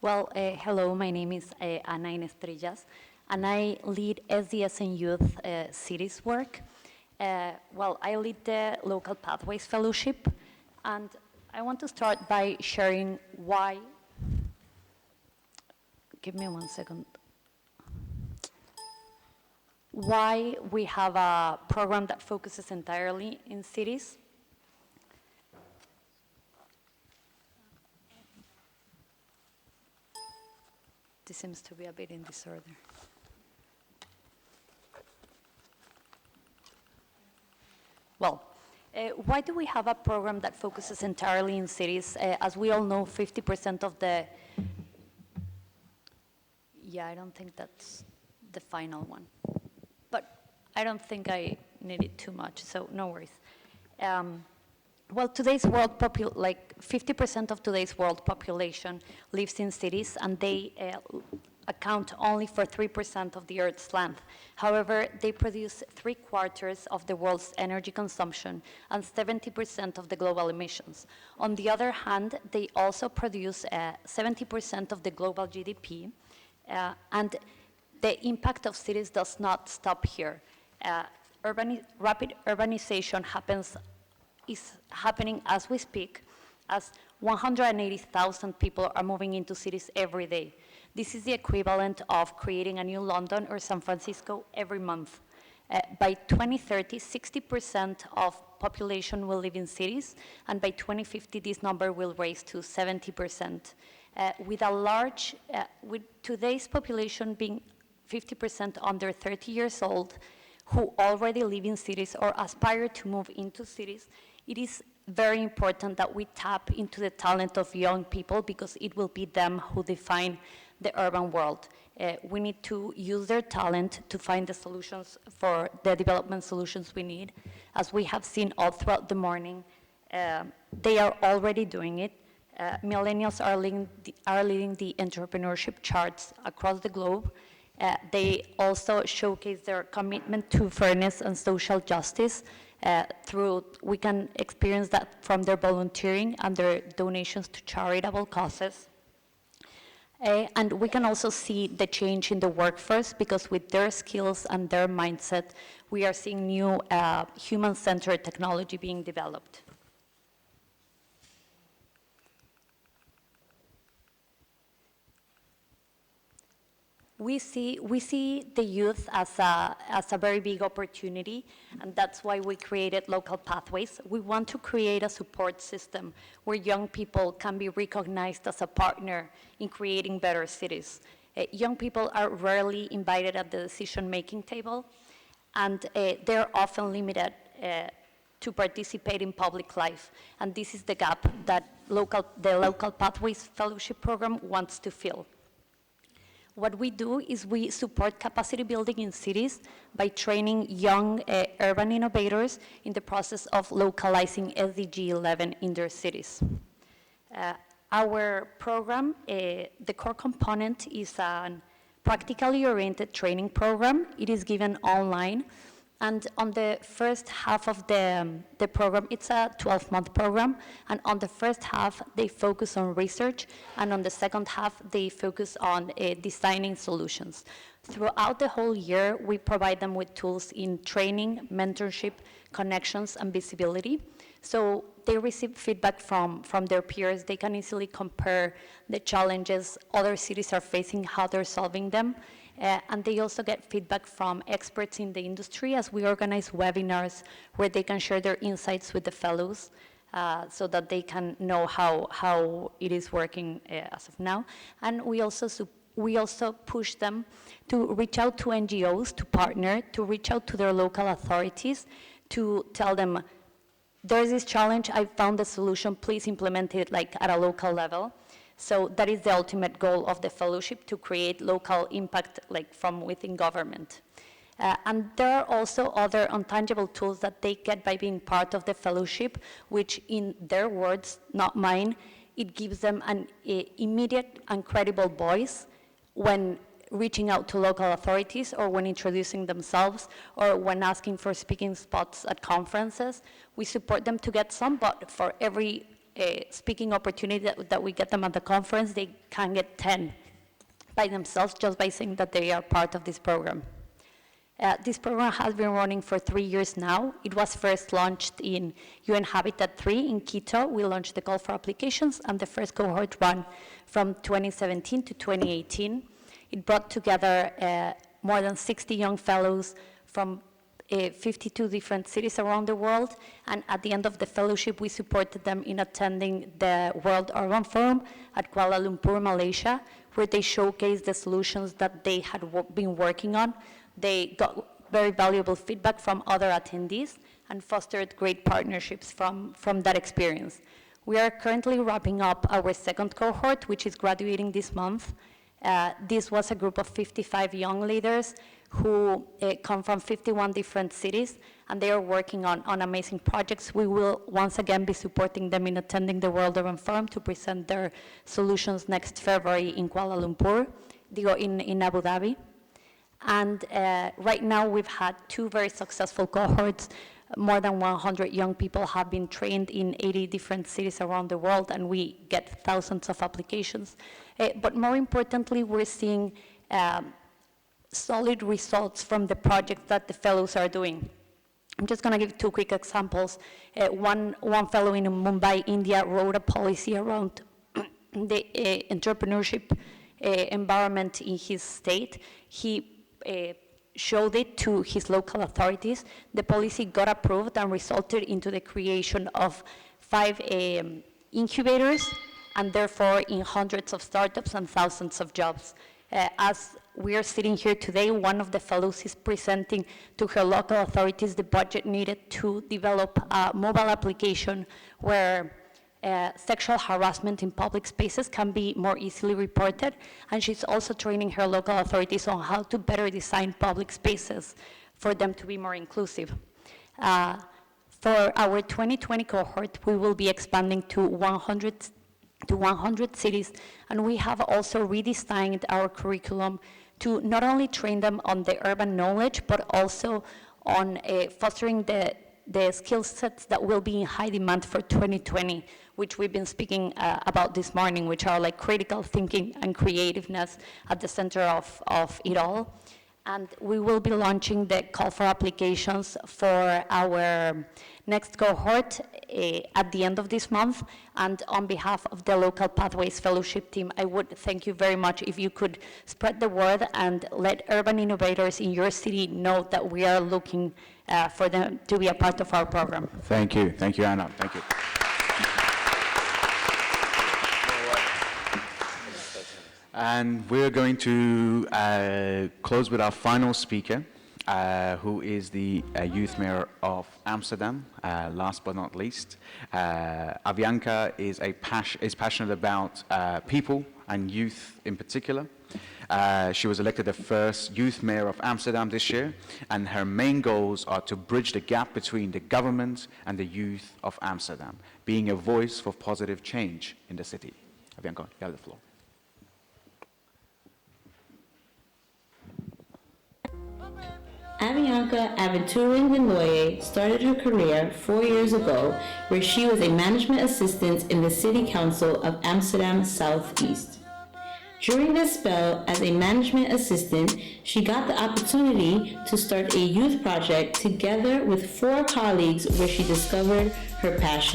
Well, hello, my name is Ana Ynestrilllas, and I lead SDS and Youth Cities work. I lead the Local Pathways Fellowship, and I want to start by sharing why. Give me 1 second. Why we have a program that focuses entirely in cities. This seems to be a bit in disorder. Well, why do we have a program that focuses entirely in cities? As we all know, 50% of the... Yeah, I don't think that's the final one. But I don't think I need it too much, so no worries. Well, today's world, 50% of today's world population lives in cities, and they account only for 3% of the Earth's land. However, they produce 3/4 of the world's energy consumption and 70% of the global emissions. On the other hand, they also produce 70% of the global GDP, and the impact of cities does not stop here. Rapid urbanization is happening as we speak, as 180,000 people are moving into cities every day. This is the equivalent of creating a new London or San Francisco every month. By 2030, 60% of population will live in cities, and by 2050, this number will raise to 70%. With today's population being 50% under 30 years old, who already live in cities or aspire to move into cities, it is very important that we tap into the talent of young people, because it will be them who define the urban world. We need to use their talent to find the solutions for the development solutions we need. As we have seen all throughout the morning, they are already doing it. Millennials are leading the entrepreneurship charts across the globe. They also showcase their commitment to fairness and social justice. We can experience that from their volunteering and their donations to charitable causes. And we can also see the change in the workforce, because with their skills and their mindset, we are seeing new human-centered technology being developed. We see the youth as a very big opportunity, and that's why we created Local Pathways. We want to create a support system where young people can be recognized as a partner in creating better cities. Young people are rarely invited at the decision-making table, and they're often limited to participate in public life. And this is the gap that the Local Pathways Fellowship Program wants to fill. What we do is we support capacity building in cities by training young urban innovators in the process of localizing SDG 11 in their cities. Our program, the core component is a practically oriented training program. It is given online. And on the first half of the program, it's a 12-month program, and on the first half, they focus on research, and on the second half, they focus on designing solutions. Throughout the whole year, we provide them with tools in training, mentorship, connections, and visibility. So they receive feedback from their peers. They can easily compare the challenges other cities are facing, how they're solving them. And they also get feedback from experts in the industry, as we organize webinars where they can share their insights with the fellows so that they can know how it is working as of now. And we also push them to reach out to NGOs, to partner, to reach out to their local authorities, to tell them, there's this challenge, I found the solution, please implement it at a local level. So that is the ultimate goal of the fellowship, to create local impact from within government. And there are also other intangible tools that they get by being part of the fellowship, which in their words, not mine, it gives them an immediate and credible voice when reaching out to local authorities, or when introducing themselves, or when asking for speaking spots at conferences. We support them to get some, but for every speaking opportunity that we get them at the conference, they can get 10 by themselves just by saying that they are part of this program. This program has been running for 3 years now. It was first launched in UN Habitat 3 in Quito. We launched the call for applications, and the first cohort ran from 2017 to 2018. It brought together more than 60 young fellows from 52 different cities around the world, and at the end of the fellowship, we supported them in attending the World Urban Forum at Kuala Lumpur, Malaysia, where they showcased the solutions that they had been working on. They got very valuable feedback from other attendees and fostered great partnerships from that experience. We are currently wrapping up our second cohort, which is graduating this month. This was a group of 55 young leaders who come from 51 different cities, and they are working on amazing projects. We will once again be supporting them in attending the World Urban Forum to present their solutions next February in Kuala Lumpur, in Abu Dhabi. And right now we've had 2 very successful cohorts. More than 100 young people have been trained in 80 different cities around the world, and we get thousands of applications. But more importantly, we're seeing solid results from the projects that the fellows are doing. I'm just gonna give 2 quick examples. One fellow in Mumbai, India, wrote a policy around the entrepreneurship environment in his state. He showed it to his local authorities. The policy got approved and resulted into the creation of 5 incubators, and therefore in hundreds of startups and thousands of jobs. As we are sitting here today, one of the fellows is presenting to her local authorities the budget needed to develop a mobile application where sexual harassment in public spaces can be more easily reported, and she's also training her local authorities on how to better design public spaces for them to be more inclusive. For our 2020 cohort, we will be expanding to 100 cities, and we have also redesigned our curriculum to not only train them on the urban knowledge, but also on fostering the skill sets that will be in high demand for 2020, which we've been speaking about this morning, which are like critical thinking and creativeness at the center of it all. And we will be launching the call for applications for our next cohort at the end of this month. And on behalf of the Local Pathways Fellowship team, I would thank you very much if you could spread the word and let urban innovators in your city know that we are looking for them to be a part of our program. Thank you, Anna, thank you. And we're going to close with our final speaker, who is the youth mayor of Amsterdam, last but not least. Avianca is passionate about people and youth in particular. She was elected the first youth mayor of Amsterdam this year, and her main goals are to bridge the gap between the government and the youth of Amsterdam, being a voice for positive change in the city. Avianca, you have the floor. Avianca Aviturin Denoye started her career 4 years ago, where she was a management assistant in the City Council of Amsterdam Southeast. During this spell as a management assistant, she got the opportunity to start a youth project together with 4 colleagues, where she discovered her passion